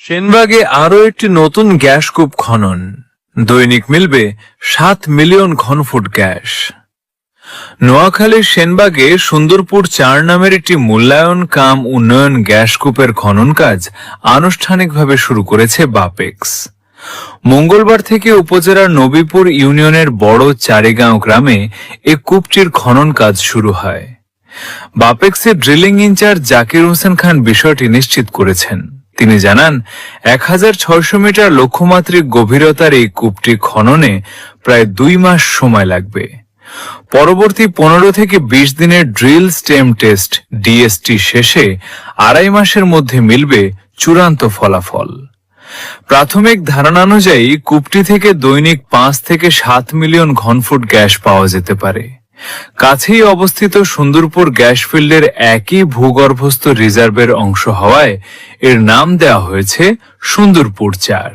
সেনবাগে আরও একটি নতুন গ্যাস কূপ খনন। দৈনিক মিলবে 7 মিলিয়ন ঘনফুট গ্যাস। নোয়াখালীর সেনবাগে সুন্দরপুর 4 নামের একটি মূল্যায়ন কাম উন্নয়ন গ্যাস কূপের খনন কাজ আনুষ্ঠানিকভাবে শুরু করেছে বাপেক্স। মঙ্গলবার থেকে উপজেলার নবীপুর ইউনিয়নের বড় চারিগাঁও গ্রামে এই কূপটির খনন কাজ শুরু হয়। বাপেক্সের ড্রিলিং ইনচার্জ জাকির হোসেন খান বিষয়টি নিশ্চিত করেছেন। তিনি জানান, 1600 মিটার লক্ষ্যমাত্রিক গভীরতার এই কূপটি খননে প্রায় 2 মাস সময় লাগবে। পরবর্তী 15 থেকে 20 দিনের ড্রিল স্টেম টেস্ট ডিএসটি শেষে 2.5 মাসের মধ্যে মিলবে চূড়ান্ত ফলাফল। প্রাথমিক ধারণা অনুযায়ী কূপটি থেকে দৈনিক 5 থেকে 7 মিলিয়ন ঘনফুট গ্যাস পাওয়া যেতে পারে। কাছেই অবস্থিত সুন্দরপুর গ্যাস ফিল্ডের একই ভূগর্ভস্থ রিজার্ভের অংশ হওয়ায় এর নাম দেওয়া হয়েছে সুন্দরপুর 4।